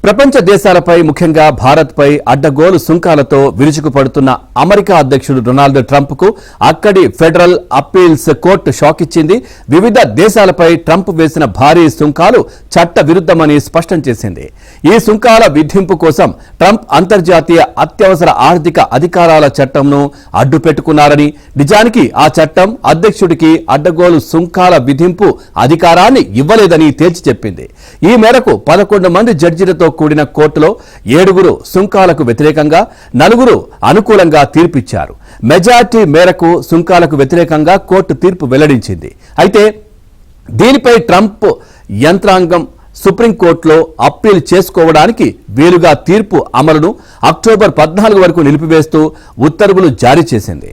ప్రపంచ దేశాలపై ముఖ్యంగా భారత్పై అడ్డగోలు సుంకాలతో విరుచుకుపడుతున్న అమెరికా అధ్యక్షుడు డొనాల్డ్ ట్రంప్కు అక్కడి ఫెడరల్ అప్పీల్స్ కోర్టు షాక్ ఇచ్చింది. వివిధ దేశాలపై ట్రంప్ వేసిన భారీ సుంకాలు చట్ట విరుద్ధమని స్పష్టం చేసింది. ఈ సుంకాల విధింపు కోసం ట్రంప్ అంతర్జాతీయ అత్యవసర ఆర్థిక అధికారాల చట్టంను అడ్డుపెట్టుకున్నారని, నిజానికి ఆ చట్టం అధ్యక్షుడికి అడ్డగోలు సుంకాల విధింపు అధికారాన్ని ఇవ్వలేదని తేల్చి చెప్పింది. ఈ మేరకు 11 మంది జడ్జీలతో కూడిన కోర్టులో 7 సుంకాలకు వ్యతిరేకంగా, 4 అనుకూలంగా తీర్పిచ్చారు. మెజార్టీ మేరకు సుంకాలకు వ్యతిరేకంగా కోర్టు తీర్పు వెల్లడించింది. అయితే దీనిపై ట్రంప్ యంత్రాంగం సుప్రీంకోర్టులో అప్పీల్ చేసుకోవడానికి వీలుగా తీర్పు అమలును అక్టోబర్ 14 వరకు నిలిపివేస్తూ ఉత్తర్వులు జారీ చేసింది.